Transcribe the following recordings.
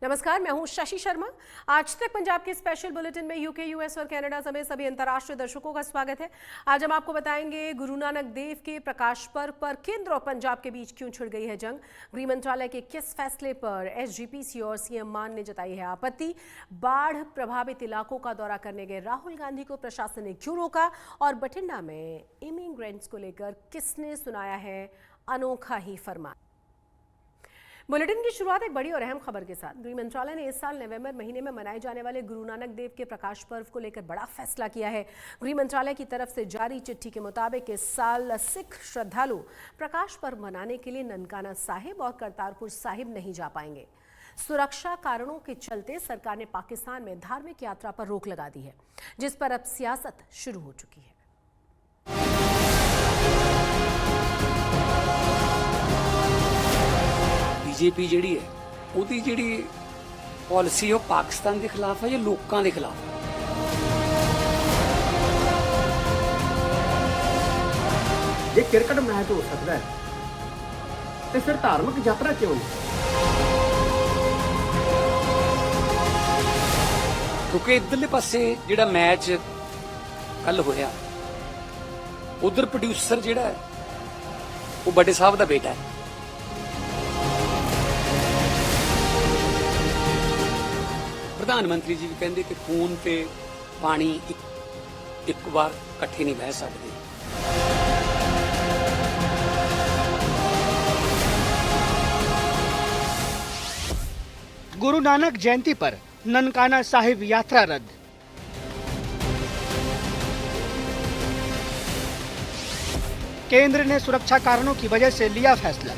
नमस्कार, मैं हूं शशि शर्मा। आज तक पंजाब के स्पेशल बुलेटिन में यूके, यूएस और कनाडा समेत सभी अंतर्राष्ट्रीय दर्शकों का स्वागत है। आज हम आपको बताएंगे गुरु नानक देव के प्रकाश पर्व पर केंद्र और पंजाब के बीच क्यों छिड़ गई है जंग, गृह मंत्रालय के किस फैसले पर एसजीपीसी और सीएम मान ने जताई है आपत्ति, बाढ़ प्रभावित इलाकों का दौरा करने गए राहुल गांधी को प्रशासन ने क्यों रोका और बठिंडा में इमिग्रेंट्स को लेकर किसने सुनाया है अनोखा ही फरमान। बुलेटिन की शुरुआत एक बड़ी और अहम खबर के साथ। गृह मंत्रालय ने इस साल नवंबर महीने में मनाए जाने वाले गुरु नानक देव के प्रकाश पर्व को लेकर बड़ा फैसला किया है। गृह मंत्रालय की तरफ से जारी चिट्ठी के मुताबिक इस साल सिख श्रद्धालु प्रकाश पर्व मनाने के लिए ननकाना साहिब और करतारपुर साहिब नहीं जा पाएंगे। सुरक्षा कारणों के चलते सरकार ने पाकिस्तान में धार्मिक यात्रा पर रोक लगा दी है, जिस पर अब सियासत शुरू हो चुकी है। बीजेपी जिहड़ी है ਉਹਦੀ ਜਿਹੜੀ ਪਾਲਿਸੀ ਉਹ ਪਾਕਿਸਤਾਨ ਦੇ ਖਿਲਾਫ ਹੈ ਜਾਂ ਲੋਕਾਂ ਦੇ ਖਿਲਾਫ ਹੈ? ਜੇ ਕ੍ਰਿਕਟ ਮੈਚ ਹੋ ਸਕਦਾ ਹੈ ਤੇ ਫਿਰ ਧਾਰਮਿਕ ਯਾਤਰਾ ਕਿਉਂ ਨਹੀਂ? ਕਿਉਂਕਿ ਇਧਰਲੇ ਪਾਸੇ ਜਿਹੜਾ ਮੈਚ ਕੱਲ ਹੋਇਆ ਉਧਰ ਪ੍ਰੋਡਿਊਸਰ ਜਿਹੜਾ ਹੈ ਉਹ ਵੱਡੇ ਸਾਹਿਬ ਦਾ ਬੇਟਾ ਹੈ। प्रधानमंत्री जी भी कहते कि खून ते पानी एक बार इकट्ठे नहीं बह सकते। गुरु नानक जयंती पर ननकाना साहिब यात्रा रद्द। केंद्र ने सुरक्षा कारणों की वजह से लिया फैसला।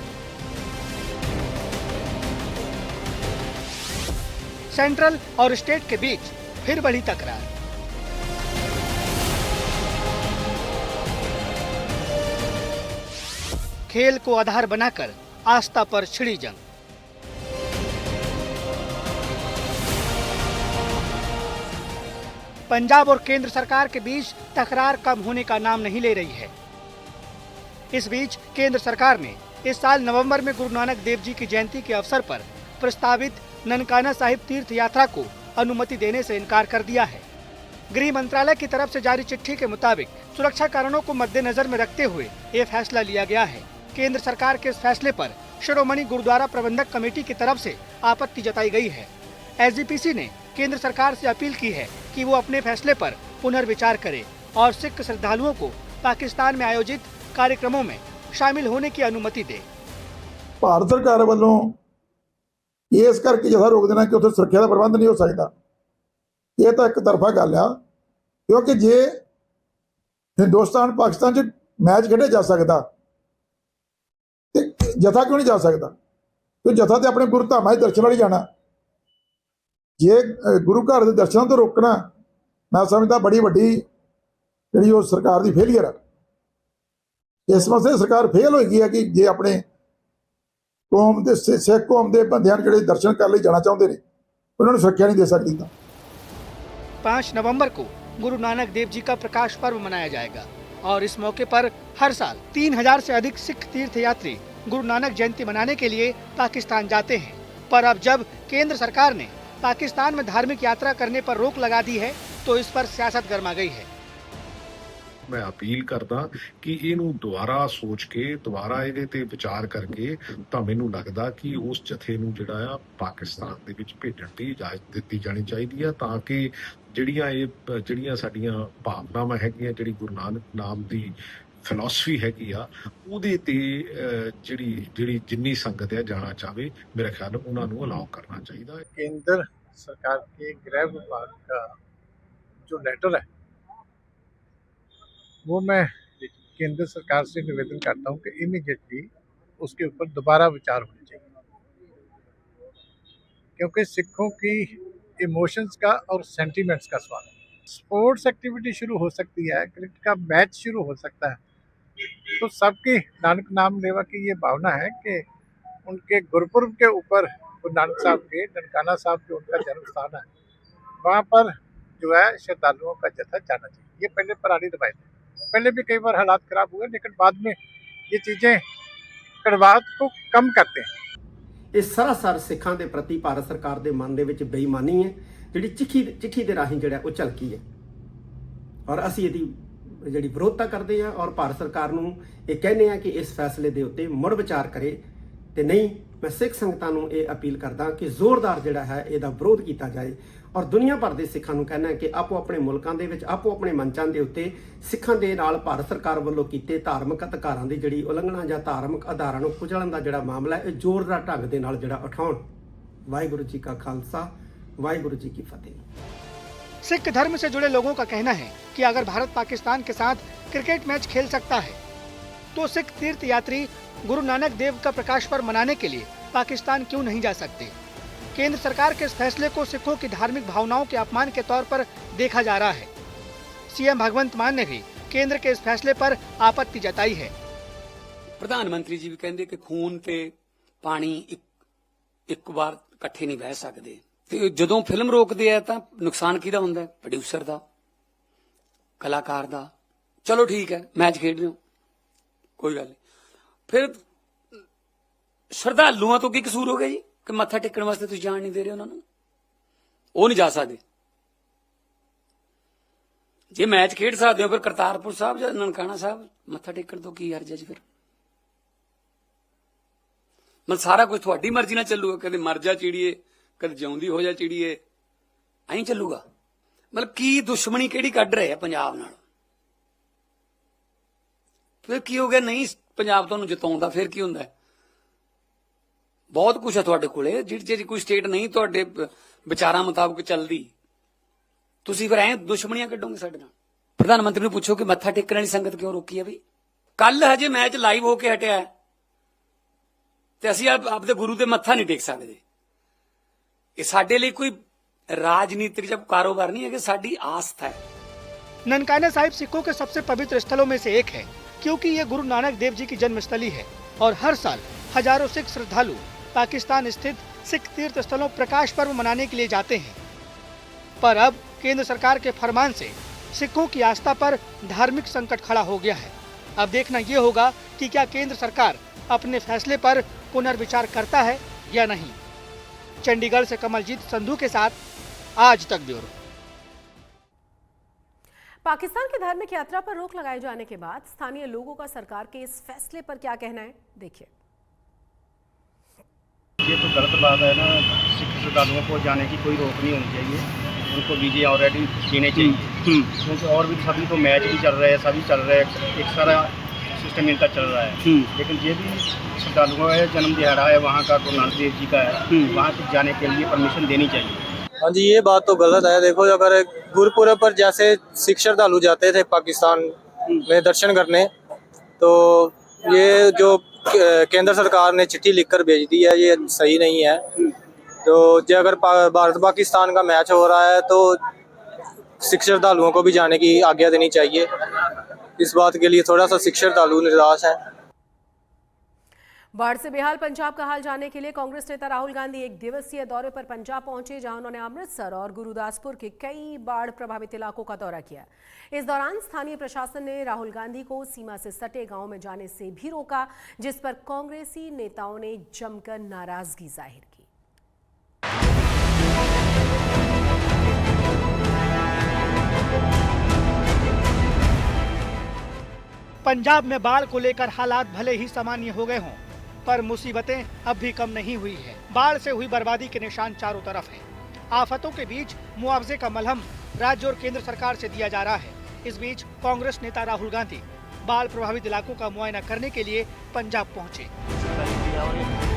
सेंट्रल और स्टेट के बीच फिर बढ़ी तकरार। खेल को आधार बनाकर आस्था पर छिड़ी जंग। पंजाब और केंद्र सरकार के बीच तकरार कम होने का नाम नहीं ले रही है। इस बीच केंद्र सरकार ने इस साल नवंबर में गुरु नानक देव जी की जयंती के अवसर पर प्रस्तावित ननकाना साहिब तीर्थ यात्रा को अनुमति देने से इनकार कर दिया है। गृह मंत्रालय की तरफ से जारी चिट्ठी के मुताबिक सुरक्षा कारणों को मद्देनजर में रखते हुए ये फैसला लिया गया है। केंद्र सरकार के इस फैसले पर शिरोमणि गुरुद्वारा प्रबंधक कमेटी की तरफ से आपत्ति जताई गई है। एसजीपीसी ने केंद्र सरकार से अपील की है कि वो अपने फैसले पर पुनर्विचार करे और सिख श्रद्धालुओं को पाकिस्तान में आयोजित कार्यक्रमों में शामिल होने की अनुमति दे। भारत सरकार वालों इस करके जथा रोक देना कि उत्थे सुरक्षा का प्रबंध नहीं हो सकता, यह तो एक तरफा गल आ। क्योंकि जे हिंदुस्तान पाकिस्तान च मैच खेडे जा सकता तो जथा क्यों नहीं जा सकता? तो जथा तो अपने गुरु धामां दे दर्शन वाली जाना। जे गुरु घर के दर्शनों तो रोकना मैं समझदा बड़ी वड्डी जिहड़ी वो सरकार की फेलियर है। इस मसले सरकार फेल होगी है कि जे अपने कौम के सिख कौम के बंदियां जिहड़े दर्शन करने लिए जाना चाहते हैं उन्होंने सुरक्षा नहीं दे सकती। 5 नवंबर को गुरु नानक देव जी का प्रकाश पर्व मनाया जाएगा और इस मौके पर हर साल 3000 से अधिक सिख तीर्थ यात्री गुरु नानक जयंती मनाने के लिए पाकिस्तान जाते हैं। पर अब जब केंद्र सरकार ने पाकिस्तान में धार्मिक यात्रा करने पर रोक लगा दी है तो इस पर सियासत गर्मा गई है। मैं अपील करदा कि ਇਹਨੂੰ ਦੁਬਾਰਾ ਸੋਚ ਕੇ ਦੁਬਾਰਾ ਇਹਦੇ ਤੇ ਵਿਚਾਰ ਕਰਕੇ ਤਾਂ ਮੈਨੂੰ ਲੱਗਦਾ ਕਿ ਉਸ ਜਥੇ ਨੂੰ ਜਿਹੜਾ ਆ ਪਾਕਿਸਤਾਨ ਦੇ ਵਿੱਚ ਭੇਜਣ ਦੀ ਇਜਾਜ਼ਤ ਦਿੱਤੀ ਜਾਣੀ ਚਾਹੀਦੀ ਆ ਤਾਂ ਕਿ ਜਿਹੜੀਆਂ ਸਾਡੀਆਂ ਭਾਵਨਾਵਾਂ ਹੈਗੀਆਂ ਜਿਹੜੀ ਗੁਰੂ ਨਾਨਕ ਨਾਮ ਦੀ ਫਿਲਾਸਫੀ ਹੈਗੀ ਆ ਉਹਦੇ ਤੇ ਜਿਹੜੀ ਜਿੰਨੀ ਸੰਗਤ ਆ ਜਾਣਾ ਚਾਹਵੇ ਮੇਰੇ ਖਿਆਲ ਉਹਨਾਂ ਨੂੰ ਅਲਾਉ करना चाहिए। केंद्र सरकार के गृह विभाग का जो लेटर है वो मैं केंद्र सरकार से निवेदन करता हूँ कि इमीडिएटली उसके ऊपर दोबारा विचार होना चाहिए, क्योंकि सिखों की इमोशंस का और सेंटिमेंट्स का सवाल है। स्पोर्ट्स एक्टिविटी शुरू हो सकती है, क्रिकेट का मैच शुरू हो सकता है, तो सबकी नानक नाम लेवा की ये भावना है कि उनके गुरपुरब के ऊपर गुरु नानक साहब के ननकाना साहब जो उनका जन्म स्थान है वहाँ पर जो है श्रद्धालुओं का जत्था जाना चाहिए। ये पहले पुरानी रवायत है, पहले भी कई बार हालात खराब हुए लेकिन बाद में ये चीज़ें कड़वाहट को कम करते हैं। ਇਹ ਸਰਾਸਰ ਸਿੱਖਾਂ ਦੇ ਪ੍ਰਤੀ ਭਾਰਤ ਸਰਕਾਰ ਦੇ ਮਨ ਦੇ ਵਿੱਚ ਬੇਈਮਾਨੀ ਹੈ, ਜਿਹੜੀ ਚਿੱਠੀ ਦੇ ਰਾਹੀਂ ਜਿਹੜਾ ਉਹ ਝਲਕੀ ਹੈ। ਔਰ ਅਸੀਂ ਇਹਦੀ ਜਿਹੜੀ ਵਿਰੋਧਤਾ ਕਰਦੇ ਹਾਂ ਔਰ ਭਾਰਤ ਸਰਕਾਰ ਨੂੰ ਇਹ ਕਹਿੰਦੇ ਆ ਕਿ ਇਸ ਫੈਸਲੇ ਦੇ ਉੱਤੇ ਮੁੜ ਵਿਚਾਰ ਕਰੇ, ਤੇ ਨਹੀਂ ਮੈਂ ਸਿੱਖ ਸੰਗਤਾਂ ਨੂੰ ਇਹ ਅਪੀਲ ਕਰਦਾ ਕਿ ਜ਼ੋਰਦਾਰ ਜਿਹੜਾ ਹੈ ਇਹਦਾ ਵਿਰੋਧ ਕੀਤਾ ਜਾਏ। ਔਰ ਦੁਨੀਆ ਭਰ ਦੇ ਸਿੱਖਾਂ ਨੂੰ ਕਹਿਣਾ ਕਿ ਆਪੋ ਆਪਣੇ ਮੁਲਕਾਂ ਦੇ ਵਿੱਚ ਆਪੋ ਆਪਣੇ ਮੰਚਾਂ ਦੇ ਉੱਤੇ ਸਿੱਖਾਂ ਦੇ ਨਾਲ ਭਾਰਤ ਸਰਕਾਰ ਵੱਲੋਂ ਕੀਤੇ ਧਾਰਮਿਕ ਅਧਿਕਾਰਾਂ ਦੀ ਜਿਹੜੀ ਉਲੰਘਣਾ ਜਾਂ ਧਾਰਮਿਕ ਆਧਾਰਾਂ ਨੂੰ ਕੁਚਲਣ ਦਾ ਜਿਹੜਾ ਮਾਮਲਾ ਹੈ, ਇਹ ਜ਼ੋਰਦਾਰ ਢੰਗ ਦੇ ਨਾਲ ਜਿਹੜਾ ਉਠਾਉਣ। ਵਾਹਿਗੁਰੂ ਜੀ ਕਾ ਖਾਲਸਾ, वाहिगुरु जी की फतेह। सिख धर्म से जुड़े लोगों का कहना है कि अगर भारत पाकिस्तान के साथ क्रिकेट मैच खेल सकता है तो सिख तीर्थ यात्री गुरु नानक देव का प्रकाश पर्व मनाने के लिए पाकिस्तान क्यों नहीं जा सकते। केंद्र सरकार के इस फैसले को सिखों की धार्मिक भावनाओं के अपमान के तौर पर देखा जा रहा है। सीएम भगवंत मान ने भी केंद्र के इस फैसले पर आपत्ति जताई है। प्रधानमंत्री जी भी कहते कि खून ते पानी एक बार इकट्ठे नहीं बह सकते, ਤੇ ਜਦੋਂ ਫਿਲਮ ਰੋਕਦੇ ਆ ਤਾਂ ਨੁਕਸਾਨ ਕਿਹਦਾ ਹੁੰਦਾ? ਪ੍ਰੋਡਿਊਸਰ ਦਾ, ਕਲਾਕਾਰ ਦਾ। ਚਲੋ ਠੀਕ ਹੈ, ਮੈਚ ਖੇਡ ਰਹੇ ਹੋ, ਕੋਈ ਗੱਲ ਨਹੀਂ। ਫਿਰ ਸ਼ਰਧਾਲੂਆਂ ਤੋਂ ਕੀ ਕਸੂਰ ਹੋ ਗਿਆ ਜੀ ਕਿ ਮੱਥਾ ਟੇਕਣ ਵਾਸਤੇ ਤੁਸੀਂ ਜਾਣ ਨਹੀਂ ਦੇ ਰਹੇ ਉਹਨਾਂ ਨੂੰ? ਉਹ ਨਹੀਂ ਜਾ ਸਕਦੇ। ਜੇ ਮੈਚ ਖੇਡ ਸਕਦੇ ਹੋ ਫਿਰ ਕਰਤਾਰਪੁਰ ਸਾਹਿਬ ਜਾਂ ਨਨਕਾਣਾ ਸਾਹਿਬ ਮੱਥਾ ਟੇਕਣ ਤੋਂ ਕੀ ਹਰਜ ਹੈ ਜੀ? ਫਿਰ ਮਤਲਬ ਸਾਰਾ ਕੁਝ ਤੁਹਾਡੀ ਮਰਜ਼ੀ ਨਾਲ ਚੱਲੂਗਾ, ਕਦੇ ਮਰ ਜਾ ਚਿੜੀਏ ਕਦੇ ਜਿਉਂਦੀ ਹੋ ਜਾ ਚਿੜੀਏ, ਐਂ ਚੱਲੂਗਾ? ਮਤਲਬ ਕੀ ਦੁਸ਼ਮਣੀ ਕਿਹੜੀ ਕੱਢ ਰਹੇ ਆ ਪੰਜਾਬ ਨਾਲ? ਫਿਰ ਕੀ ਹੋ ਗਿਆ? ਨਹੀਂ ਪੰਜਾਬ ਤੁਹਾਨੂੰ ਜਿਤਾਉਂਦਾ ਫਿਰ ਕੀ ਹੁੰਦਾ? ਬਹੁਤ ਕੁਛ ਹੈ ਤੁਹਾਡੇ ਕੋਲੇ, ਜਿਹੜੀ ਕੋਈ ਸਟੇਟ ਨਹੀਂ ਤੁਹਾਡੇ ਵਿਚਾਰਾਂ ਮੁਤਾਬਕ ਚੱਲਦੀ, ਤੁਸੀਂ ਫਿਰ ਐਂ ਦੁਸ਼ਮਣੀਆਂ ਕੱਢੋਗੇ ਸਾਡੇ ਨਾਲ। ਪ੍ਰਧਾਨ ਮੰਤਰੀ ਨੂੰ ਪੁੱਛੋ ਕਿ ਮੱਥਾ ਟੇਕਣ ਵਾਲੀ ਸੰਗਤ ਕਿਉਂ ਰੋਕੀ ਆ? ਵੀ ਕੱਲ ਹਜੇ ਮੈਚ ਲਾਈਵ ਹੋ ਕੇ ਹਟਿਆ ਤੇ ਅਸੀਂ ਆਪਦੇ ਗੁਰੂ ਦੇ ਮੱਥਾ ਨਹੀਂ ਟੇਕ ਸਕਦੇ। ये साडे लिए कोई राजनीतिक जब कारोबार नहीं है, कि साडी आस्था है। ननकाना साहिब सिखों के सबसे पवित्र स्थलों में से एक है, क्योंकि ये गुरु नानक देव जी की जन्मस्थली है और हर साल हजारों सिख श्रद्धालु पाकिस्तान स्थित सिख तीर्थ स्थलों प्रकाश पर्व मनाने के लिए जाते हैं। पर अब केंद्र सरकार के फरमान से सिखों की आस्था पर धार्मिक संकट खड़ा हो गया है। अब देखना ये होगा कि क्या केंद्र सरकार अपने फैसले पर पुनर्विचार करता है या नहीं। चंडीगढ़ से कमलजीत संधू के साथ आज तक ब्यूरो। पाकिस्तान की धार्मिक यात्रा पर रोक लगाए जाने के बाद स्थानीय लोगों का सरकार के इस फैसले पर क्या कहना है, देखिए। ये तो गलत बात है ना, सिख श्रद्धालुओं को जाने की कोई रोक नहीं होनी चाहिए, उनको वीजे ऑलरेडी देने चाहिए, क्योंकि और भी सभी तो मैच भी चल रहे हैं, सभी चल रहे हैं, एक सारा सिस्टम इनका चल रहा है। लेकिन ये भी श्रद्धालुओं का जन्म दिहाड़ा है, वहाँ का गुरु नानक देव जी का है, वहाँ से जाने के लिए परमिशन देनी चाहिए। हाँ जी, ये बात तो गलत है। देखो, अगर गुरुपुरब पर जैसे सिख श्रद्धालु जाते थे पाकिस्तान में दर्शन करने, तो ये जो केंद्र सरकार ने चिट्ठी लिखकर भेज दी है, ये सही नहीं है। तो जो अगर भारत पाकिस्तान का मैच हो रहा है तो सिख श्रद्धालुओं को भी जाने की आज्ञा देनी चाहिए। इस बात के लिए थोड़ा सा सिख श्रद्धालु निराश है। बाढ़ से बेहाल पंजाब का हाल जानने के लिए कांग्रेस नेता राहुल गांधी एक दिवसीय दौरे पर पंजाब पहुंचे, जहां उन्होंने अमृतसर और गुरुदासपुर के कई बाढ़ प्रभावित इलाकों का दौरा किया। इस दौरान स्थानीय प्रशासन ने राहुल गांधी को सीमा से सटे गांव में जाने से भी रोका, जिस पर कांग्रेसी नेताओं ने जमकर नाराजगी जाहिर की। पंजाब में बाढ़ को लेकर हालात भले ही सामान्य हो गए हों, पर मुसीबतें अब भी कम नहीं हुई है। बाढ़ से हुई बर्बादी के निशान चारों तरफ हैं। आफतों के बीच मुआवजे का मलहम राज्य और केंद्र सरकार से दिया जा रहा है। इस बीच कांग्रेस नेता राहुल गांधी बाढ़ प्रभावित इलाकों का मुआयना करने के लिए पंजाब पहुंचे।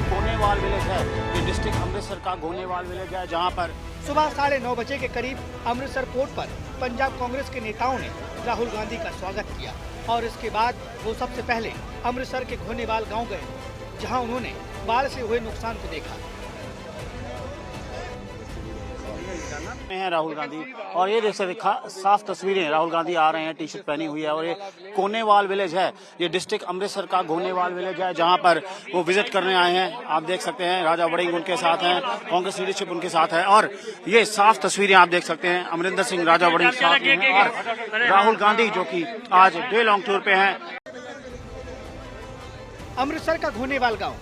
गोनेवाल विलेज है, ये डिस्ट्रिक्ट अमृतसर का गोनेवाल विलेज है, जहां पर सुबह 9:30 बजे के करीब अमृतसर पोर्ट पर पंजाब कांग्रेस के नेताओं ने राहुल गांधी का स्वागत किया और इसके बाद वो सबसे पहले अमृतसर के गोनेवाल गांव गए, जहां उन्होंने बाढ़ से हुए नुकसान को देखा। हैं राहुल गांधी, और ये देख सकते साफ तस्वीरें, राहुल गांधी आ रहे हैं, टी शर्ट पहनी हुई है, और ये गोनेवाल विलेज है, ये डिस्ट्रिक्ट अमृतसर का गोनेवाल विलेज है, जहां पर वो विजिट करने आए हैं। आप देख सकते हैं राजा वड़िंग उनके साथ हैं, कांग्रेस लीडरशिप उनके साथ है, और ये साफ तस्वीरें आप देख सकते हैं, अमरिंदर सिंह राजा वड़िंग साथ में हैं, और राहुल गांधी जो कि आज डे लॉन्ग टूर पे हैं। अमृतसर का गोनेवाल गांव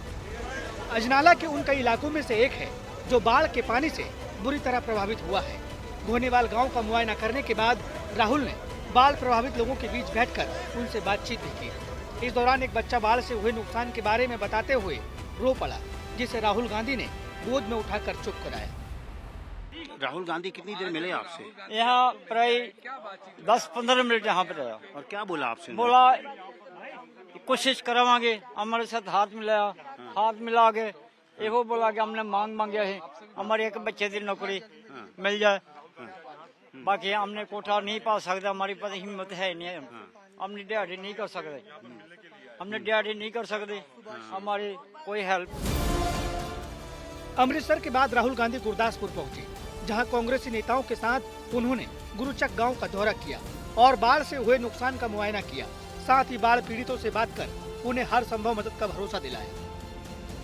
अजनाला के उन कई इलाकों में से एक है जो बाढ़ के पानी से बुरी तरह प्रभावित हुआ है। घोनेवाल गांव का मुआयना करने के बाद राहुल ने बाढ़ प्रभावित लोगों के बीच बैठकर उनसे बातचीत भी की। इस दौरान एक बच्चा बाढ़ से हुए नुकसान के बारे में बताते हुए रो पड़ा, जिसे राहुल गांधी ने गोद में उठाकर चुप कराया। राहुल गांधी कितनी देर मिले आपसे? यहाँ प्राय 10-15 मिनट यहाँ पे रहा और क्या बोला आपसे? बोला कोशिश करावांगे, हमारे साथ हाथ मिलाया, हाथ मिला के एहो बोला कि हमने मांगा है हमारे एक बच्चे की नौकरी मिल जाए, बाकी हमने कोठा नहीं पा सकते, हमारी पास हिम्मत है नहीं, हमने दिहाड़ी नहीं कर सकते, हमारी कोई हेल्प। अमृतसर के बाद राहुल गांधी गुरदासपुर पहुंचे, जहां कांग्रेसी नेताओं के साथ उन्होंने गुरुचक गांव का दौरा किया और बाढ़ से हुए नुकसान का मुआयना किया। साथ ही बाढ़ पीड़ितों से बात कर उन्हें हर संभव मदद का भरोसा दिलाया।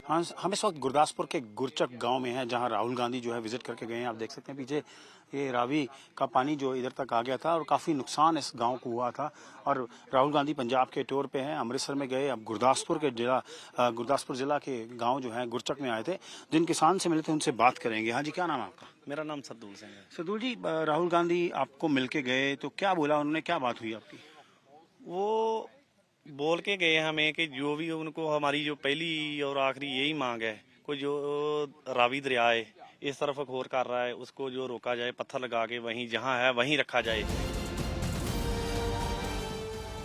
हम इस वक्त गुरदासपुर के गुरचक गांव में हैं, जहां राहुल गांधी जो है विजिट करके गए हैं। आप देख सकते हैं पीछे ये रावी का पानी जो इधर तक आ गया था और काफी नुकसान इस गांव को हुआ था। और राहुल गांधी पंजाब के टूर पे हैं, अमृतसर में गए, अब गुरदासपुर जिला के गांव जो है गुरचक में आए थे। जिन किसान से मिले थे उनसे बात करेंगे। हाँ जी, क्या नाम है आपका? मेरा नाम सद्दूल सिंह है। सदूल जी, राहुल गांधी आपको मिलके गए तो क्या बोला उन्होंने, क्या बात हुई आपकी? वो बोल के गए हमें कि जो भी उनको हमारी जो पहली और आखिरी यही मांग है, कोई जो रावी दरिया है इस तरफ घोर कर रहा है उसको जो रोका जाए, पत्थर लगा के वहीं जहां है वहीं रखा जाए।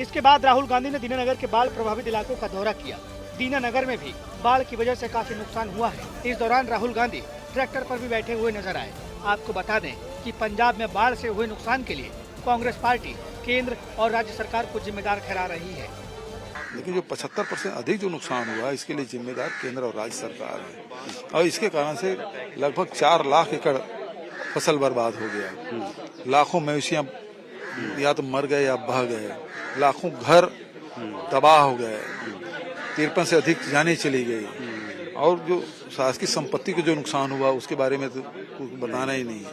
इसके बाद राहुल गांधी ने दीनानगर के बाढ़ प्रभावित इलाकों का दौरा किया। दीनानगर में भी बाढ़ की वजह से काफी नुकसान हुआ है। इस दौरान राहुल गांधी ट्रैक्टर पर भी बैठे हुए नजर आए। आपको बता दें कि पंजाब में बाढ़ से हुए नुकसान के लिए कांग्रेस पार्टी केंद्र और राज्य सरकार को जिम्मेदार ठहरा रही है, लेकिन जो 75% अधिक जो नुकसान हुआ है इसके लिए जिम्मेदार केंद्र और राज्य सरकार है। और इसके कारण से लगभग 4 लाख एकड़ फसल बर्बाद हो गया। लाखों मवेशियां या तो मर गए या बह गए, लाखों घर तबाह हो गए, 53 से अधिक जानें चली गई। और जो शासकीय संपत्ति को जो नुकसान हुआ उसके बारे में तो कुछ बताना ही नहीं है।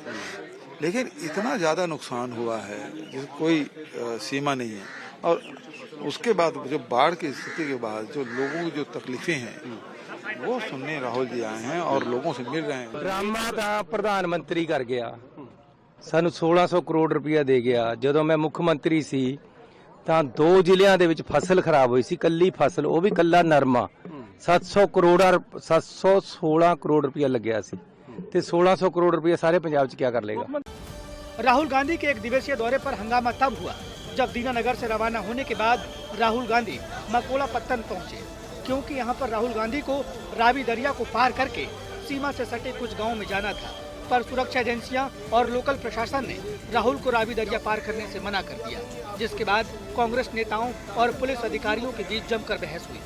लेकिन इतना ज्यादा नुकसान हुआ है जिसकी कोई सीमा नहीं है। और उसके बाद जो बाढ़ की स्थिति के बाद जो लोगों की जो तकलीफें हैं वो सुनने राहुल जी आए हैं और लोगों से मिल रहे हैं। ड्रामा ਤਾਂ ਪ੍ਰਧਾਨਮੰਤਰੀ ਕਰ ਗਿਆ, ਸਾਨੂੰ 1600 ਕਰੋੜ ਰੁਪਇਆ ਦੇ ਗਿਆ। ਜਦੋਂ ਮੈਂ ਮੁੱਖ ਮੰਤਰੀ ਸੀ ਤਾਂ 2 ਜ਼ਿਲ੍ਹਿਆਂ ਦੇ ਵਿੱਚ ਫਸਲ ਖਰਾਬ ਹੋਈ ਸੀ, ਕੱਲੀ ਫਸਲ, ਉਹ ਵੀ ਕੱਲਾ ਨਰਮਾ। 716 ਕਰੋੜ ਰੁਪਇਆ ਲੱਗਿਆ ਸੀ ਤੇ 1600 ਕਰੋੜ ਰੁਪਇਆ ਸਾਰੇ ਪੰਜਾਬ 'ਚ ਕੀ ਕਰ ਲੇਗਾ। राहुल गांधी के एक दिवसीय दौरे पर हंगामा तब हुआ जब दीनानगर से रवाना होने के बाद राहुल गांधी मकोला पत्तन पहुंचे, क्योंकि यहां पर राहुल गांधी को रावी दरिया को पार करके सीमा से सटे कुछ गांव में जाना था। पर सुरक्षा एजेंसियां और लोकल प्रशासन ने राहुल को रावी दरिया पार करने से मना कर दिया, जिसके बाद कांग्रेस नेताओं और पुलिस अधिकारियों के बीच जमकर बहस हुई।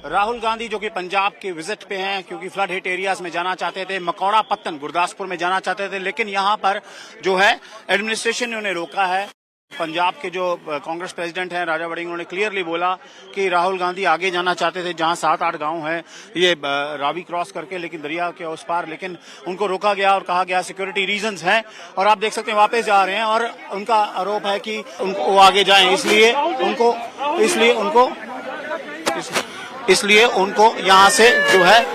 राहुल गांधी जो कि पंजाब के विजिट पे हैं, क्योंकि फ्लड हिट एरियाज में जाना चाहते थे, मकौड़ा पत्तन गुरदासपुर में जाना चाहते थे, लेकिन यहां पर जो है एडमिनिस्ट्रेशन ने उन्हें रोका है। पंजाब के जो कांग्रेस प्रेसिडेंट हैं राजा वड़िंग, उन्होंने क्लियरली बोला कि राहुल गांधी आगे जाना चाहते थे जहां 7-8 गांव हैं ये रावी क्रॉस करके, लेकिन दरिया के उस पार, लेकिन उनको रोका गया और कहा गया सिक्योरिटी रीजंस हैं। और आप देख सकते हैं वापस जा रहे हैं और उनका आरोप है कि उनको आगे जाएं, इसलिए उनको यहाँ से जो है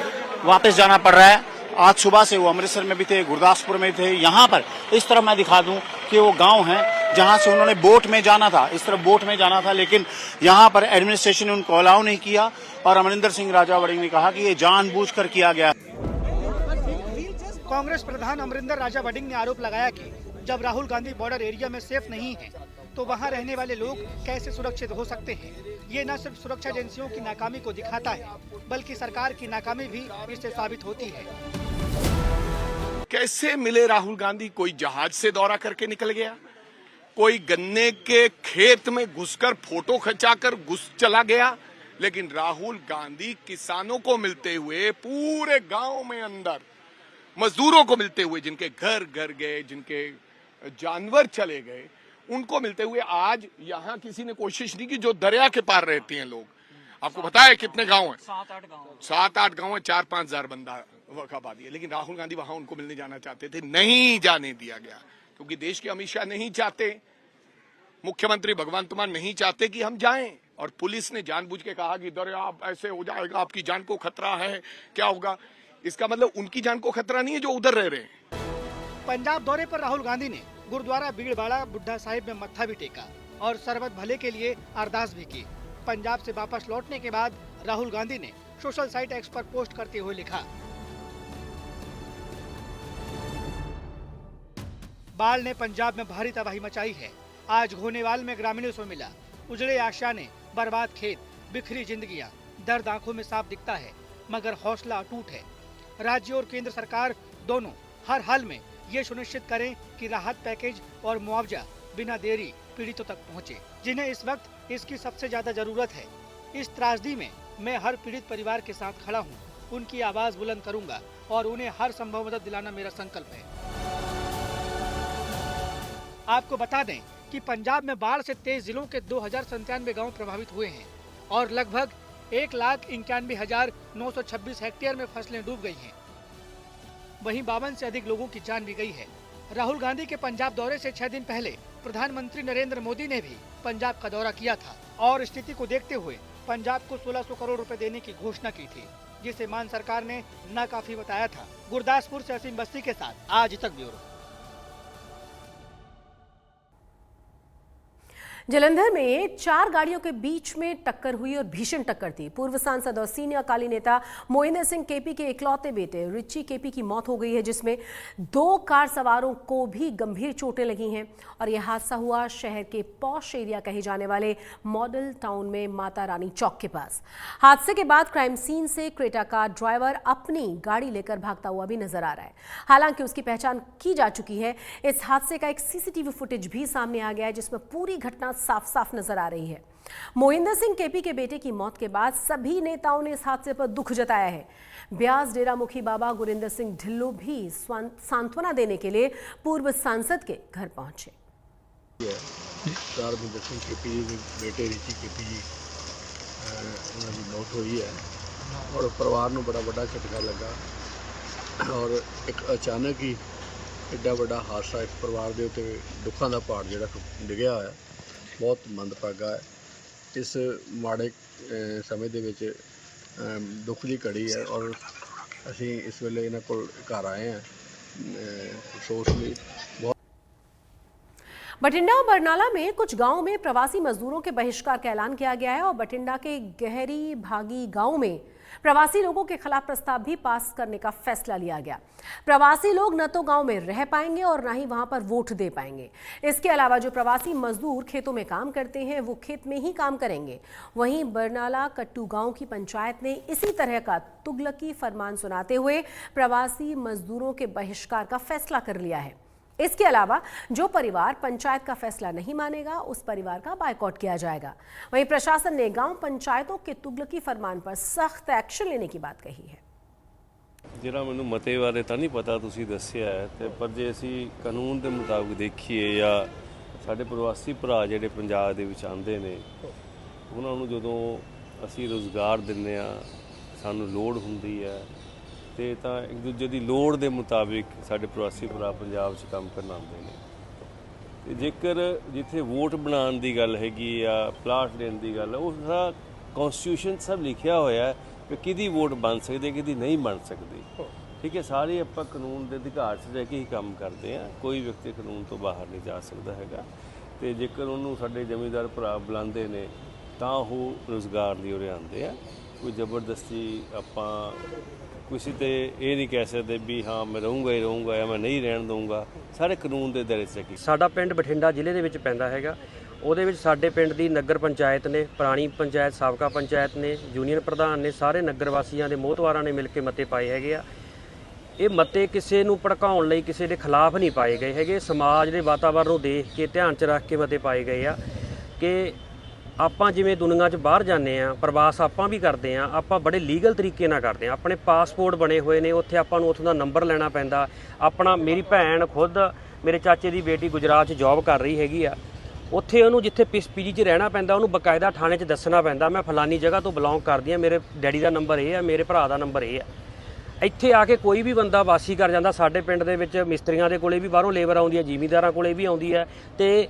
वापस जाना पड़ रहा है। आज सुबह से वो अमृतसर में भी थे, गुरदासपुर में थे। यहाँ पर इस तरफ मैं दिखा दूं कि वो गांव है जहां से उन्होंने बोट में जाना था, इस तरफ बोट में जाना था, लेकिन यहाँ पर एडमिनिस्ट्रेशन ने उनको अलाउ नहीं किया। और अमरिंदर सिंह राजा वड़िंग ने कहा कि ये जानबूझकर किया गया। कांग्रेस प्रधान अमरिंदर राजा वड़िंग ने आरोप लगाया कि जब राहुल गांधी बॉर्डर एरिया में सेफ नहीं है तो वहां रहने वाले लोग कैसे सुरक्षित हो सकते हैं। ये न सिर्फ सुरक्षा एजेंसियों की नाकामी को दिखाता है, बल्कि सरकार की नाकामी भी इससे साबित होती है। कैसे मिले राहुल गांधी? कोई जहाज से दौरा करके निकल गया, कोई गन्ने के खेत में घुसकर फोटो खिंचाकर घुस चला गया। लेकिन राहुल गांधी किसानों को मिलते हुए, पूरे गांव में अंदर मजदूरों को मिलते हुए, जिनके घर गए, जिनके जानवर चले गए, उनको मिलते हुए आज यहाँ किसी ने कोशिश नहीं की। जो दरिया के पार रहते हैं लोग, आपको पता है कितने गांव हैं? 7-8 गांव है, 4-5 हजार बंदा आबादी है। लेकिन राहुल गांधी वहां उनको मिलने जाना चाहते थे, नहीं जाने दिया गया, क्योंकि देश के अमित शाह नहीं चाहते, मुख्यमंत्री भगवंत मान नहीं चाहते कि हम जाएं, और पुलिस ने जानबूझ के कहा कि इधर आप ऐसे हो जाएगा, आपकी जान को खतरा है, क्या होगा। इसका मतलब उनकी जान को खतरा नहीं है जो उधर रह रहे हैं। पंजाब दौरे पर राहुल गांधी ने गुरुद्वारा बीड़बाड़ा बुड्ढा साहिब में मत्था भी टेका और सर्वत भले के लिए अरदास भी की। पंजाब से वापस लौटने के बाद राहुल गांधी ने सोशल साइट एक्स पर पोस्ट करते हुए लिखा, बाढ़ ने पंजाब में भारी तबाही मचाई है। आज घोनेवाल में ग्रामीणों से मिला, उजड़े आशाने, बर्बाद खेत, बिखरी जिंदगियां, दर्द आंखों में साफ दिखता है, मगर हौसला अटूट है। राज्य और केंद्र सरकार दोनों हर हाल में ये सुनिश्चित करें कि राहत पैकेज और मुआवजा बिना देरी पीड़ितों तक पहुंचे, जिन्हें इस वक्त इसकी सबसे ज्यादा जरूरत है। इस त्रासदी में मैं हर पीड़ित परिवार के साथ खड़ा हूं, उनकी आवाज बुलंद करूंगा और उन्हें हर संभव मदद दिलाना मेरा संकल्प है। आपको बता दें कि पंजाब में बाढ़ से 23 जिलों के 2097 गांव प्रभावित हुए हैं और लगभग 1,91,926 हेक्टेयर में फसलें डूब गई हैं। वहीं 52 से अधिक लोगों की जान भी गई है। राहुल गांधी के पंजाब दौरे से 6 दिन पहले प्रधानमंत्री नरेंद्र मोदी ने भी पंजाब का दौरा किया था और स्थिति को देखते हुए पंजाब को 1600 करोड़ रुपए देने की घोषणा की थी, जिसे मान सरकार ने नाकाफी बताया था। गुरदासपुर से असीम बस्ती के साथ आज तक ब्यूरो। जलंधर में 4 गाड़ियों के बीच में टक्कर हुई और भीषण टक्कर थी। पूर्व सांसद और सीनियर अकाली नेता मोहिंदर सिंह केपी के इकलौते बेटे रिची केपी की मौत हो गई है, जिसमें 2 कार सवारों को भी गंभीर चोटें लगी हैं। और यह हादसा हुआ शहर के पॉश एरिया कहे जाने वाले मॉडल टाउन में माता रानी चौक के पास। हादसे के बाद क्राइम सीन से क्रेटा कार ड्राइवर अपनी गाड़ी लेकर भागता हुआ भी नजर आ रहा है। हालांकि उसकी पहचान की जा चुकी है। इस हादसे का एक सीसीटीवी फुटेज भी सामने आ गया है, जिसमें पूरी घटना साफ साफ नजर आ रही है। मोहिंदर सिंह केपी के बेटे की मौत के बाद सभी नेताओं ने इस हादसे पर दुख जताया है। ब्यास डेरा मुखी बाबा गुरिंदर सिंह ढिल्लों भी सांत्वना देने के लिए पूर्व सांसद के घर पहुंचे। मोहिंदर सिंह केपी जी बेटे रिची केपी जी उन्होंने मौत हुई है और परिवार को बड़ा बड़ा झटका लगा और एक अचानक ही एडा बड़ा हादसा एक परिवार के उत्ते दुखों का पहाड़ जो डिग्या है, बहुत मंदभागा है। इस माड़े समय दे विच दुख की घड़ी है और असी इस वेले इन्हां कोल घर आए हैं अफसोस लिए। बठिंडा और बरनाला में कुछ गांवों में प्रवासी मजदूरों के बहिष्कार का ऐलान किया गया है और बठिंडा के गहरी भागी गांव में प्रवासी लोगों के खिलाफ प्रस्ताव भी पास करने का फैसला लिया गया। प्रवासी लोग न तो गांव में रह पाएंगे और न ही वहां पर वोट दे पाएंगे। इसके अलावा जो प्रवासी मजदूर खेतों में काम करते हैं वो खेत में ही काम करेंगे। वहीं बरनाला कट्टू गांव की पंचायत ने इसी तरह का तुगलकी फरमान सुनाते हुए प्रवासी मजदूरों के बहिष्कार का फैसला कर लिया है। इसके अलावा जो परिवार पंचायत का फैसला नहीं मानेगा उस परिवार का बायकॉट किया जाएगा। वहीं प्रशासन ने गांव पंचायतों के तुगलकी फरमान पर सख्त एक्शन लेने की बात कही है। ਜਿਹੜਾ ਮੈਨੂੰ ਮਤੇ ਬਾਰੇ ਤਾਂ ਨਹੀਂ ਪਤਾ, ਤੁਸੀਂ ਦੱਸਿਆ ਹੈ ਤੇ ਪਰ ਜੇ ਅਸੀਂ ਕਾਨੂੰਨ ਦੇ ਮੁਤਾਬਕ ਦੇਖੀਏ ਜਾਂ ਸਾਡੇ ਪ੍ਰਵਾਸੀ ਭਰਾ ਜਿਹੜੇ ਪੰਜਾਬ ਦੇ ਵਿੱਚ ਆਉਂਦੇ ਨੇ ਉਹਨਾਂ ਨੂੰ ਜਦੋਂ ਅਸੀਂ ਰੋਜ਼ਗਾਰ ਦਿੰਦੇ ਆ ਸਾਨੂੰ ਲੋੜ ਹੁੰਦੀ ਹੈ ਤੇ ਤਾਂ ਇੱਕ ਦੂਜੇ ਦੀ ਲੋੜ ਦੇ ਮੁਤਾਬਿਕ ਸਾਡੇ ਪ੍ਰਵਾਸੀ ਭਰਾ ਪੰਜਾਬ 'ਚ ਕੰਮ ਕਰਨ ਆਉਂਦੇ ਨੇ ਤੇ ਜੇਕਰ ਜਿੱਥੇ ਵੋਟ ਬਣਾਉਣ ਦੀ ਗੱਲ ਹੈਗੀ ਆ ਪਲਾਟ ਦੇਣ ਦੀ ਗੱਲ ਉਹ ਸਾਰਾ ਕਨਸਟੀਟਿਊਸ਼ਨ ਸਭ ਲਿਖਿਆ ਹੋਇਆ ਹੈ कि किदी वोट बन सकती है किदी नहीं बन सकती। ठीक है, सारे आप कानून के अधिकार से रह के ही काम करते हैं, कोई व्यक्ति कानून तो बाहर नहीं जा सकता है। तो जेकर उन्होंने साडे जमींदार भरा बुलाते हैं तो वो रोज़गार लिए उरे आते हैं। कोई जबरदस्ती आपां किसी ते ये नहीं कह सकते भी हाँ मैं रहूँगा ही रहूँगा या मैं नहीं रहन दूँगा, सारे कानून के दायरे से की। साडा पिंड बठिंडा ਜ਼ਿਲ੍ਹੇ ਦੇ ਵਿੱਚ ਪੈਂਦਾ ਹੈਗਾ। ਉਹਦੇ ਵਿੱਚ ਸਾਡੇ ਪਿੰਡ ਦੀ ਨਗਰ ਪੰਚਾਇਤ ਨੇ, ਪੁਰਾਣੀ ਪੰਚਾਇਤ, ਸਾਬਕਾ ਪੰਚਾਇਤ ਨੇ, ਯੂਨੀਅਨ ਪ੍ਰਧਾਨ ਨੇ, ਸਾਰੇ ਨਗਰ ਵਾਸੀਆਂ ਦੇ ਮੋਹਤਵਾਰਾਂ ਨੇ ਮਿਲ ਕੇ ਮਤੇ ਪਾਏ ਹੈਗੇ ਆ। ਇਹ ਮਤੇ ਕਿਸੇ ਨੂੰ ਭੜਕਾਉਣ ਲਈ ਕਿਸੇ ਦੇ ਖਿਲਾਫ ਨਹੀਂ ਪਾਏ ਗਏ ਹੈਗੇ, ਸਮਾਜ ਦੇ ਵਾਤਾਵਰਨ ਨੂੰ ਦੇਖ ਕੇ ਧਿਆਨ 'ਚ ਰੱਖ ਕੇ ਮਤੇ ਪਾਏ ਗਏ ਆ ਕਿ ਆਪਾਂ ਜਿਵੇਂ ਦੁਨੀਆ 'ਚ ਬਾਹਰ ਜਾਂਦੇ ਆ, ਪ੍ਰਵਾਸ ਆਪਾਂ ਵੀ ਕਰਦੇ ਆ, ਆਪਾਂ ਬੜੇ ਲੀਗਲ ਤਰੀਕੇ ਨਾਲ ਕਰਦੇ ਆ। ਆਪਣੇ ਪਾਸਪੋਰਟ ਬਣੇ ਹੋਏ ਨੇ, ਉੱਥੇ ਆਪਾਂ ਨੂੰ ਉੱਥੋਂ ਦਾ ਨੰਬਰ ਲੈਣਾ ਪੈਂਦਾ। ਆਪਣਾ ਮੇਰੀ ਭੈਣ ਖੁਦ ਮੇਰੇ ਚਾਚੇ ਦੀ ਬੇਟੀ ਗੁਜਰਾਤ 'ਚ ਜੌਬ ਕਰ ਰਹੀ ਹੈਗੀ ਆ, ਉੱਥੇ ਉਹਨੂੰ ਜਿੱਥੇ ਪੀਜੀ 'ਚ ਰਹਿਣਾ ਪੈਂਦਾ ਉਹਨੂੰ ਬਕਾਇਦਾ ਥਾਣੇ 'ਚ ਦੱਸਣਾ ਪੈਂਦਾ ਮੈਂ ਫਲਾਨੀ ਜਗ੍ਹਾ ਤੋਂ ਬਿਲੋਂਗ ਕਰਦੀ ਆ, ਮੇਰੇ ਡੈਡੀ ਦਾ ਨੰਬਰ ਇਹ ਆ, ਮੇਰੇ ਭਰਾ ਦਾ ਨੰਬਰ ਇਹ ਆ। ਇੱਥੇ ਆ ਕੇ ਕੋਈ ਵੀ ਬੰਦਾ ਵਾਸੀ ਕਰ ਜਾਂਦਾ। ਸਾਡੇ ਪਿੰਡ ਦੇ ਵਿੱਚ ਮਿਸਤਰੀਆਂ ਦੇ ਕੋਲੇ ਵੀ ਬਾਹਰੋਂ ਲੇਬਰ ਆਉਂਦੀ ਹੈ, ਜ਼ਿਮੀਂਦਾਰਾਂ ਕੋਲੇ ਵੀ ਆਉਂਦੀ ਹੈ ਤੇ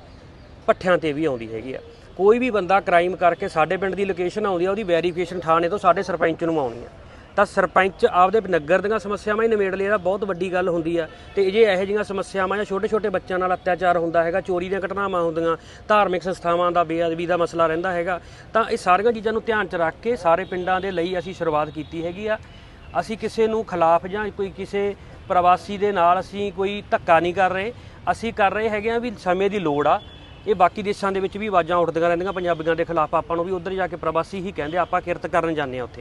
ਪੱਠਿਆਂ ਤੇ ਵੀ ਆਉਂਦੀ ਹੈਗੀ ਆ। ਕੋਈ ਵੀ ਬੰਦਾ ਕ੍ਰਾਈਮ ਕਰਕੇ ਸਾਡੇ ਪਿੰਡ ਦੀ ਲੋਕੇਸ਼ਨ ਆਉਂਦੀ ਆ, ਉਹਦੀ ਵੈਰੀਫਿਕੇਸ਼ਨ ਥਾਣੇ ਤੋਂ ਸਾਡੇ ਸਰਪੰਚ ਨੂੰ ਆਉਣੀ ਆ, ਤਾਂ ਸਰਪੰਚ ਆਪਦੇ ਨਗਰ ਦੀਆਂ ਸਮੱਸਿਆਵਾਂ ਹੀ ਨਿਬੇੜ ਲਿਆ, ਬਹੁਤ ਵੱਡੀ ਗੱਲ ਹੁੰਦੀ ਆ। ਤੇ ਜੇ ਇਹੋ ਜਿਹੀਆਂ ਸਮੱਸਿਆਵਾਂ ਜਾਂ ਛੋਟੇ ਛੋਟੇ ਬੱਚਿਆਂ ਨਾਲ ਅਤਿਆਚਾਰ ਹੁੰਦਾ ਹੈਗਾ, ਚੋਰੀ ਦੀਆਂ ਘਟਨਾਵਾਂ ਹੁੰਦੀਆਂ, ਧਾਰਮਿਕ ਸੰਸਥਾਵਾਂ ਦਾ ਬੇਅਦਬੀ ਦਾ ਮਸਲਾ ਰਹਿੰਦਾ ਹੈਗਾ, ਤਾਂ ਇਹ ਸਾਰੀਆਂ ਚੀਜ਼ਾਂ ਨੂੰ ਧਿਆਨ 'ਚ ਰੱਖ ਕੇ ਸਾਰੇ ਪਿੰਡਾਂ ਦੇ ਲਈ ਅਸੀਂ ਸ਼ੁਰੂਆਤ ਕੀਤੀ ਹੈਗੀ ਆ। ਅਸੀਂ ਕਿਸੇ ਨੂੰ ਖਿਲਾਫ ਜਾਂ ਕੋਈ ਕਿਸੇ ਪ੍ਰਵਾਸੀ ਦੇ ਨਾਲ ਅਸੀਂ ਕੋਈ ਧੱਕਾ ਨਹੀਂ ਕਰ ਰਹੇ, ਅਸੀਂ ਕਰ ਰਹੇ ਹੈਗੇ ਆ ਵੀ ਸਮੇਂ ਦੀ ਲੋੜ ਆ। ਇਹ ਬਾਕੀ ਦੇਸ਼ਾਂ ਦੇ ਵਿੱਚ ਵੀ ਆਵਾਜ਼ਾਂ ਉੱਠਦੀਆਂ ਰਹਿੰਦੀਆਂ ਪੰਜਾਬੀਆਂ ਦੇ ਖਿਲਾਫ, ਆਪਾਂ ਨੂੰ ਵੀ ਉੱਧਰ ਜਾ ਕੇ ਪ੍ਰਵਾਸੀ ਹੀ ਕਹਿੰਦੇ, ਆਪਾਂ ਕਿਰਤ ਕਰਨ ਜਾਂਦੇ ਆ ਉੱਥੇ।